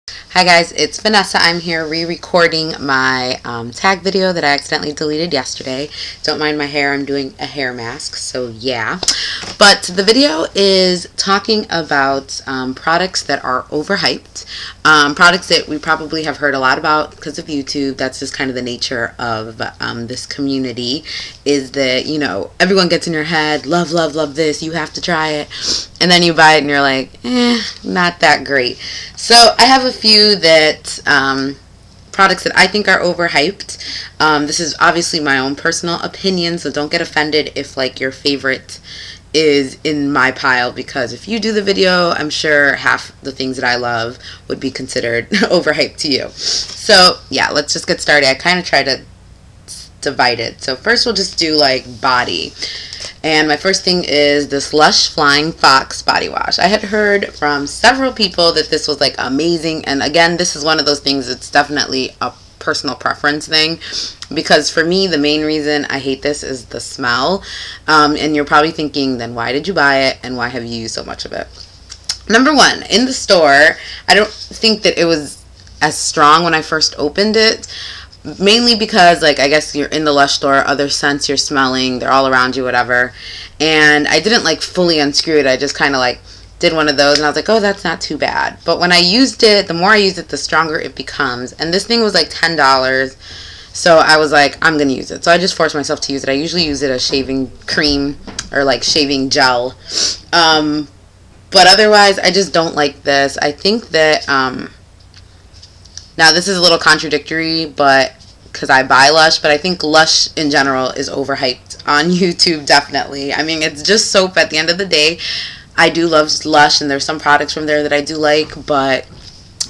Hi guys, it's Vanessa. I'm here re-recording my tag video that I accidentally deleted yesterday. Don't mind my hair, I'm doing a hair mask, so yeah. But the video is talking about products that are overhyped. Products that we probably have heard a lot about because of YouTube. That's just kind of the nature of this community, is that, you know, everyone gets in your head, love, love, love this, you have to try it. And then you buy it and you're like, not that great. So I have a few that products that I think are overhyped. This is obviously my own personal opinion, so don't get offended if like your favorite is in my pile, because if you do the video, I'm sure half the things that I love would be considered overhyped to you. So yeah, let's just get started. I kind of try to divide it. So first we'll just do like body. And my first thing is this Lush Flying Fox body wash. I had heard from several people that this was like amazing, and again, this is one of those things that's definitely a personal preference thing, because for me the main reason I hate this is the smell. And you're probably thinking, then why did you buy it and why have you used so much of it? Number one, in the store, I don't think that it was as strong when I first opened it. Mainly because, like, I guess you're in the Lush store, other scents you're smelling, they're all around you, whatever. And I didn't, like, fully unscrew it. I just kind of, like, did one of those, and I was like, oh, that's not too bad. But when I used it, the more I used it, the stronger it becomes. And this thing was, like, $10. So I was like, I'm going to use it. So I just forced myself to use it. I usually use it as shaving cream or, like, shaving gel. But otherwise, I just don't like this. I think that, now this is a little contradictory, but because I buy Lush, but I think Lush in general is overhyped on YouTube, definitely. I mean, it's just soap at the end of the day. I do love Lush, and there's some products from there that I do like, but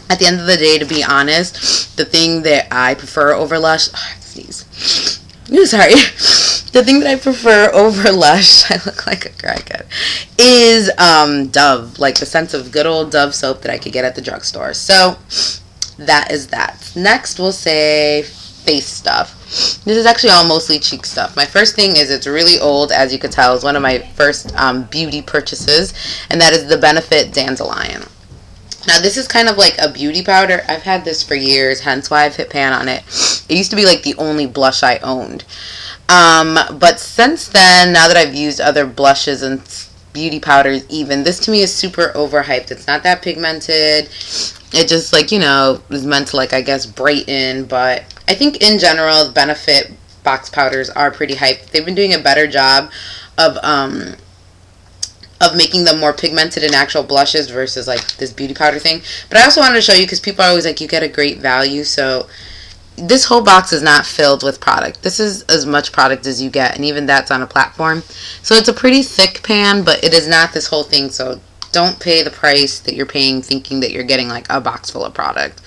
at the end of the day, to be honest, the thing that I prefer over Lush, oh, I have to sneeze. Sorry. The thing that I prefer over Lush, I look like a crackhead, is Dove, like the scent of good old Dove soap that I could get at the drugstore. So that is that. Next, we'll say face stuff. This is actually all mostly cheek stuff. My first thing is, it's really old, as you could tell. It's one of my first beauty purchases, and that is the Benefit Dandelion. Now, this is kind of like a beauty powder. I've had this for years, hence why I've hit pan on it. It used to be like the only blush I owned. But since then, now that I've used other blushes and beauty powders even, this to me is super overhyped. It's not that pigmented. It just, like, you know, is meant to, like, I guess, brighten. But I think in general, the Benefit box powders are pretty hyped. They've been doing a better job of making them more pigmented in actual blushes versus, like, this beauty powder thing. But I also wanted to show you, because people are always like, you get a great value. So this whole box is not filled with product. This is as much product as you get, and even that's on a platform. So it's a pretty thick pan, but it is not this whole thing. So don't pay the price that you're paying thinking that you're getting like a box full of product.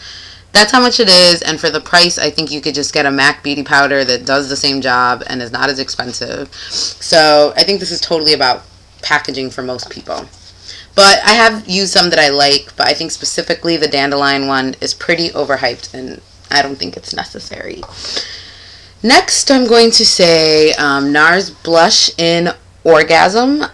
That's how much it is, and for the price, I think you could just get a MAC beauty powder that does the same job and is not as expensive. So I think this is totally about packaging for most people. But I have used some that I like, but I think specifically the Dandelion one is pretty overhyped, and I don't think it's necessary. Next, I'm going to say NARS Blush in Orgasm.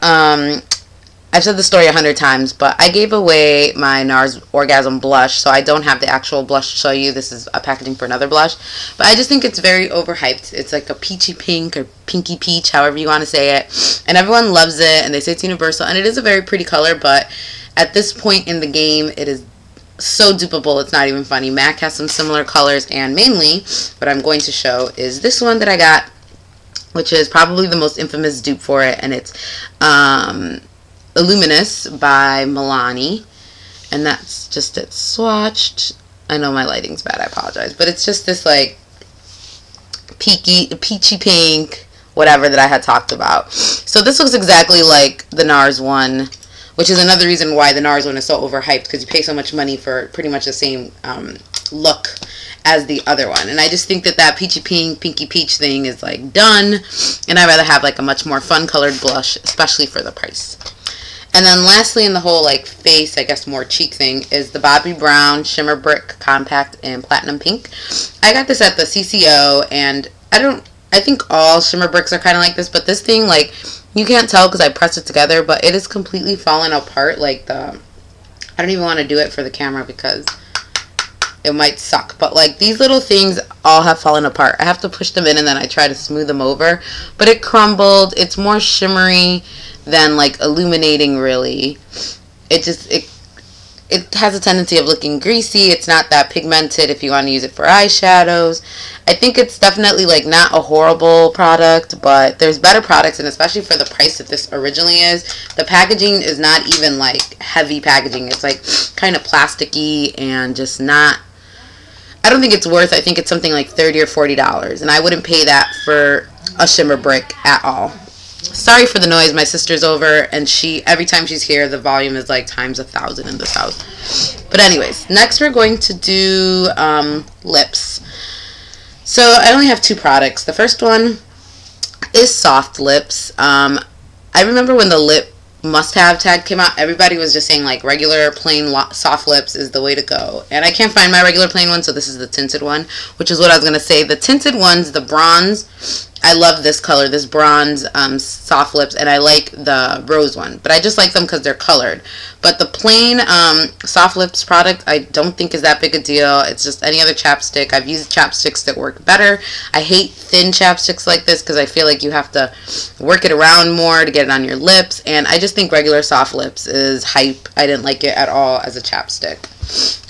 I've said the story 100 times, but I gave away my NARS Orgasm blush, so I don't have the actual blush to show you. This is a packaging for another blush. But I just think it's very overhyped. It's like a peachy pink or pinky peach, however you want to say it. And everyone loves it, and they say it's universal. And it is a very pretty color, but at this point in the game, it is so dupeable, it's not even funny. MAC has some similar colors, and mainly what I'm going to show is this one that I got, which is probably the most infamous dupe for it, and it's Luminous by Milani, and that's just it swatched. I know my lighting's bad, I apologize, but it's just this like peachy pink whatever that I had talked about. So this looks exactly like the NARS one, which is another reason why the NARS one is so overhyped, because you pay so much money for pretty much the same look as the other one. And I just think that that peachy pink, pinky peach thing is like done, and I'd rather have like a much more fun colored blush, especially for the price. And then lastly, in the whole like face, I guess more cheek thing, is the Bobbi Brown Shimmer Brick Compact in Platinum Pink. I got this at the CCO, and I think all shimmer bricks are kind of like this, but this thing, like, you can't tell because I pressed it together, but it is completely fallen apart. Like, I don't even want to do it for the camera because it might suck. But like these little things all have fallen apart. I have to push them in and then I try to smooth them over. But it crumbled. It's more shimmery than like illuminating really. It has a tendency of looking greasy. It's not that pigmented if you want to use it for eyeshadows. I think it's definitely like not a horrible product, but there's better products, and especially for the price that this originally is. The packaging is not even like heavy packaging. It's like kind of plasticky and just not, I don't think it's worth, I think it's something like $30 or $40, and I wouldn't pay that for a shimmer brick at all. Sorry for the noise. My sister's over, and every time she's here, the volume is like times 1,000 in this house. But anyways, next we're going to do lips. So I only have 2 products. The first one is soft lips. I remember when the lip must-have tag came out, everybody was just saying like regular plain soft lips is the way to go. And I can't find my regular plain one, so this is the tinted one, which is what I was going to say. The tinted ones, the bronze, I love this color, this bronze soft lips, and I like the rose one. But I just like them because they're colored. But the plain soft lips product, I don't think is that big a deal. It's just any other chapstick. I've used chapsticks that work better. I hate thin chapsticks like this because I feel like you have to work it around more to get it on your lips. And I just think regular soft lips is hype. I didn't like it at all as a chapstick.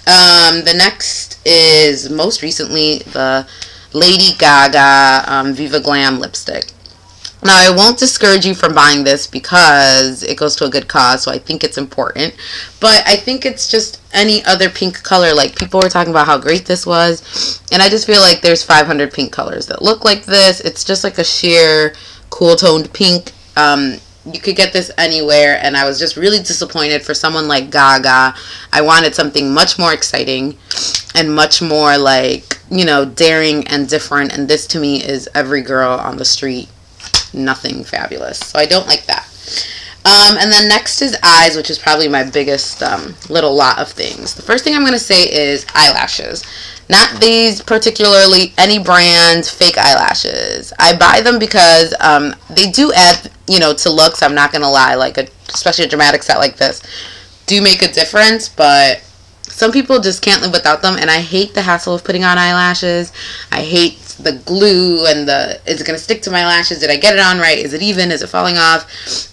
The next is most recently the Lady Gaga Viva Glam lipstick. Now, I won't discourage you from buying this because it goes to a good cause, so I think it's important. But I think it's just any other pink color. Like, people were talking about how great this was, and I just feel like there's 500 pink colors that look like this. It's just like a sheer, cool-toned pink. You could get this anywhere, and I was just really disappointed for someone like Gaga. I wanted something much more exciting and much more like, you know, daring and different, and this to me is every girl on the street. Nothing fabulous. So I don't like that. And then next is eyes, which is probably my biggest little lot of things. The first thing I'm going to say is eyelashes. Not these particularly, any brand fake eyelashes. I buy them because they do add, you know, to looks. I'm not going to lie, like especially a dramatic set like this do make a difference, but some people just can't live without them, and I hate the hassle of putting on eyelashes. I hate the glue and is it going to stick to my lashes? Did I get it on right? Is it even? Is it falling off?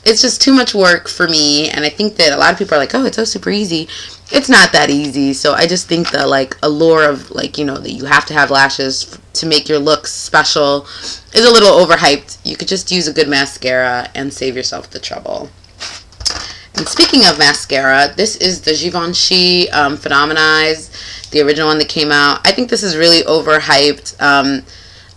It's just too much work for me, and I think that a lot of people are like, oh, it's so super easy. It's not that easy. So I just think the like allure of like, you know, that you have to have lashes to make your looks special is a little overhyped. You could just use a good mascara and save yourself the trouble. And speaking of mascara, this is the Givenchy Phenomenize, the original one that came out. I think this is really overhyped.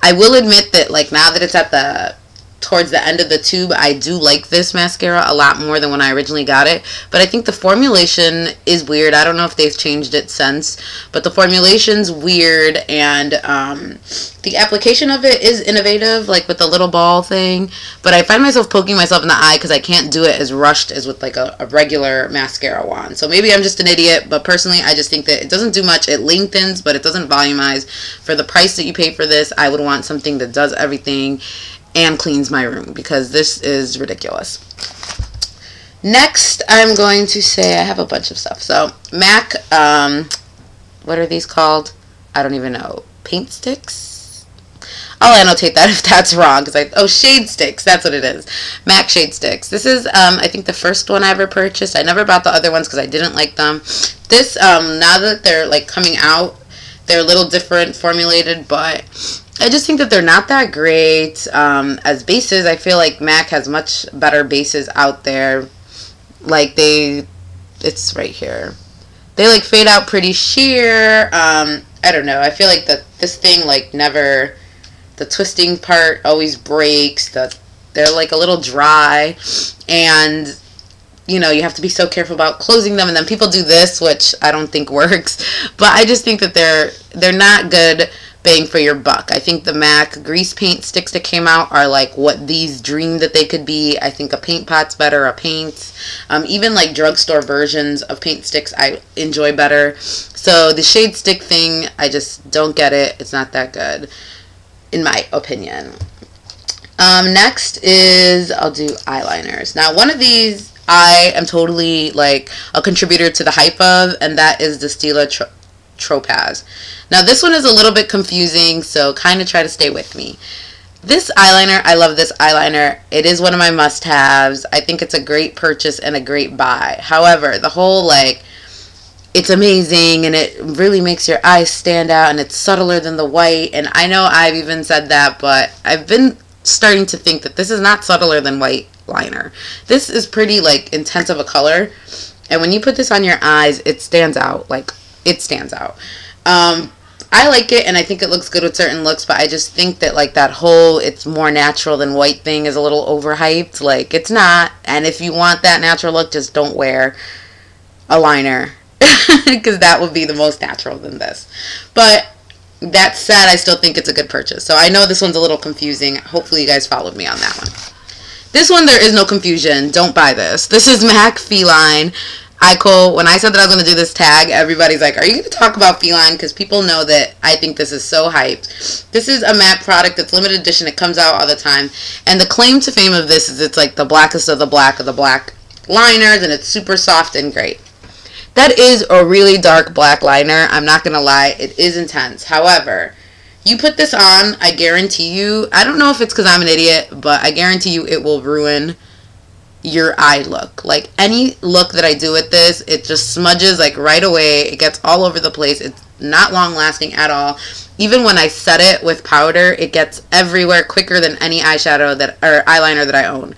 I will admit that like now that it's at towards the end of the tube, I do like this mascara a lot more than when I originally got it. But I think the formulation is weird. I don't know if they've changed it since, but the formulation's weird, and the application of it is innovative, like with the little ball thing. But I find myself poking myself in the eye because I can't do it as rushed as with like a regular mascara wand. So maybe I'm just an idiot, but personally I just think that it doesn't do much. It lengthens, but it doesn't volumize. For the price that you pay for this, I would want something that does everything and cleans my room, because this is ridiculous. Next, I'm going to say I have a bunch of stuff. So MAC, what are these called? I don't even know. Paint sticks? I'll annotate that if that's wrong, because shade sticks, that's what it is. MAC shade sticks. This is I think the first one I ever purchased. I never bought the other ones because I didn't like them. This now that they're like coming out, they're a little different formulated, but I just think that they're not that great. As bases, I feel like MAC has much better bases out there. Like it's right here. They like fade out pretty sheer. I don't know. I feel like this thing like never, the twisting part always breaks. They're like a little dry, and you know, you have to be so careful about closing them, and then people do this, which I don't think works. But I just think that they're not good bang for your buck. I think the MAC grease paint sticks that came out are like what these dreamed that they could be. I think a paint pot's better, a paint. Even like drugstore versions of paint sticks I enjoy better. So the shade stick thing, I just don't get it. It's not that good, in my opinion. Next is, I'll do eyeliners. Now, one of these I am totally like a contributor to the hype of, and that is the Stila Topaz. Now this one is a little bit confusing, so kind of try to stay with me. This eyeliner, I love this eyeliner. It is one of my must-haves. I think it's a great purchase and a great buy. However, the whole like, it's amazing and it really makes your eyes stand out and it's subtler than the white. And I know I've even said that, but I've been starting to think that this is not subtler than white liner. This is pretty like intense of a color. And when you put this on your eyes, it stands out. Like, it stands out. I like it, and I think it looks good with certain looks, but I just think that, like, that whole it's more natural than white thing is a little overhyped. Like, it's not. And if you want that natural look, just don't wear a liner, because that would be the most natural than this. But that said, I still think it's a good purchase. So I know this one's a little confusing. Hopefully you guys followed me on that one. This one, there is no confusion. Don't buy this. This is MAC Feline. When I said that I was going to do this tag, everybody's like, are you going to talk about Feline? Because people know that I think this is so hyped. This is a matte product that's limited edition. It comes out all the time. And the claim to fame of this is it's like the blackest of the black liners, and it's super soft and great. That is a really dark black liner. I'm not going to lie. It is intense. However, you put this on, I guarantee you, I don't know if it's because I'm an idiot, but I guarantee you it will ruin your eye look. Like, any look that I do with this, it just smudges like right away. It gets all over the place. It's not long lasting at all. Even when I set it with powder, it gets everywhere quicker than any eyeshadow or eyeliner that I own.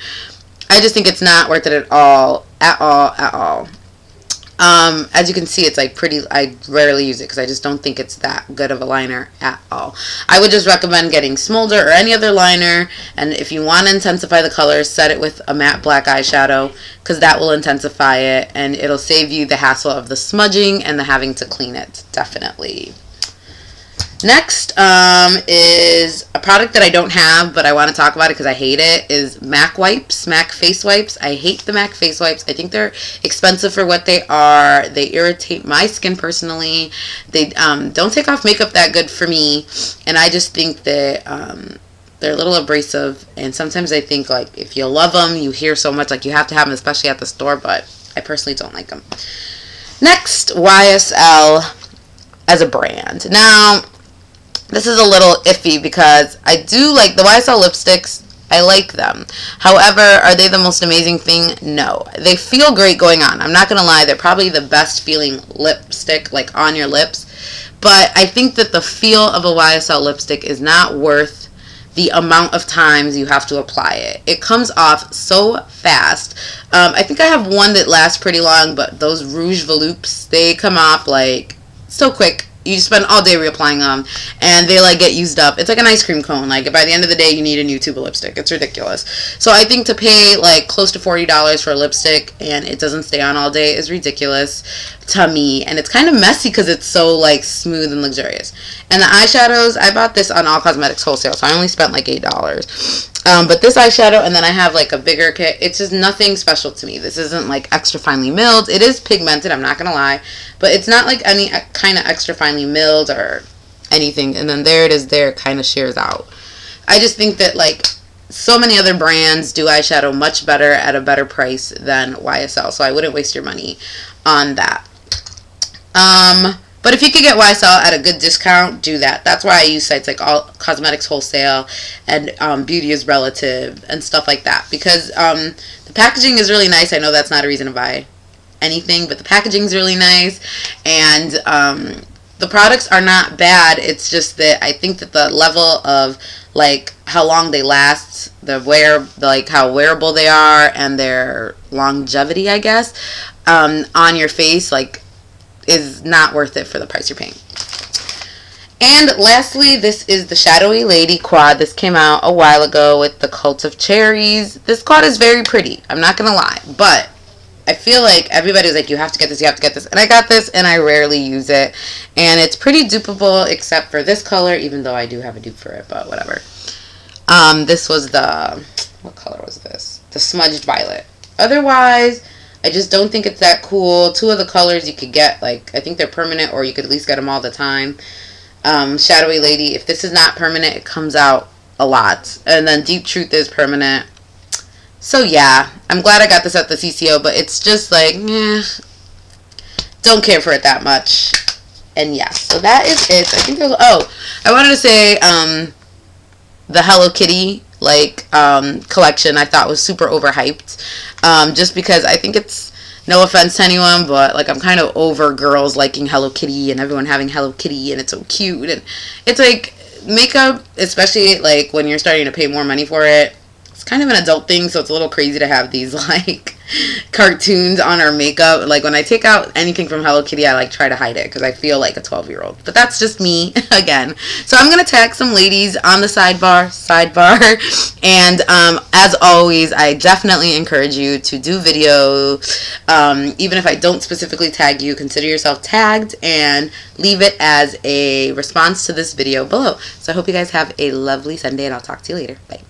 I just think it's not worth it at all. As you can see, it's like pretty, I rarely use it because I just don't think it's that good of a liner at all. I would just recommend getting Smolder or any other liner, and if you want to intensify the color, set it with a matte black eyeshadow, because that will intensify it and it'll save you the hassle of the smudging and the having to clean it, definitely. Next is a product that I don't have, but I want to talk about it because I hate it, is MAC wipes, MAC face wipes. I hate the MAC face wipes. I think they're expensive for what they are. They irritate my skin personally. They don't take off makeup that good for me, and I just think that they're a little abrasive, and sometimes I think, like, if you love them, you hear so much, like, you have to have them, especially at the store, but I personally don't like them. Next, YSL as a brand. Now, this is a little iffy because I do like the YSL lipsticks. I like them. However, are they the most amazing thing? No. They feel great going on. I'm not going to lie. They're probably the best feeling lipstick, like, on your lips. But I think that the feel of a YSL lipstick is not worth the amount of times you have to apply it. It comes off so fast. I think I have one that lasts pretty long, but those Rouge Volupes, they come off, like, so quick. You spend all day reapplying them, and they, like, get used up. It's like an ice cream cone. Like, by the end of the day, you need a new tube of lipstick. It's ridiculous. So I think to pay, like, close to $40 for a lipstick and it doesn't stay on all day is ridiculous to me. And it's kind of messy because it's so, like, smooth and luxurious. And the eyeshadows, I bought this on All Cosmetics Wholesale, so I only spent, like, $8. But this eyeshadow, and then I have, like, a bigger kit. It's just nothing special to me. This isn't, like, extra finely milled. It is pigmented, I'm not going to lie. But it's not, like, any kind of extra finely milled or anything. And then there it is there. It kind of shears out. I just think that, like, so many other brands do eyeshadow much better at a better price than YSL. So I wouldn't waste your money on that. But if you could get YSL at a good discount, do that. That's why I use sites like All Cosmetics Wholesale and Beauty is Relative and stuff like that. Because the packaging is really nice. I know that's not a reason to buy anything, but the packaging is really nice. And the products are not bad. It's just that I think that the level of, like, how long they last, how wearable they are, and their longevity, I guess, on your face, like, is not worth it for the price you're paying. And lastly, this is the Shadowy Lady quad. This came out a while ago with the Cult of Cherries. This quad is very pretty. I'm not going to lie. But I feel like everybody's like, you have to get this, you have to get this. And I got this, and I rarely use it. And it's pretty dupeable, except for this color, even though I do have a dupe for it, but whatever. This was the, what color was this? The Smudged Violet. Otherwise, I just don't think it's that cool. Two of the colors you could get, like, I think they're permanent, or you could at least get them all the time. Shadowy Lady, if this is not permanent, it comes out a lot. And then Deep Truth is permanent. So yeah, I'm glad I got this at the CCO, but it's just like, don't care for it that much. And yes, so that is it. I think there's, oh, I wanted to say the Hello Kitty collection I thought was super overhyped, just because I think it's, no offense to anyone, but like I'm kind of over girls liking Hello Kitty and everyone having Hello Kitty and it's so cute, and it's like makeup, especially like when you're starting to pay more money for it, it's kind of an adult thing, so it's a little crazy to have these like cartoons on our makeup. Like when I take out anything from Hello Kitty, I like try to hide it because I feel like a 12-year-old. But that's just me again. So I'm gonna tag some ladies on the sidebar, and as always, I definitely encourage you to do video. Even if I don't specifically tag you, consider yourself tagged and leave it as a response to this video below. So I hope you guys have a lovely Sunday, and I'll talk to you later. Bye.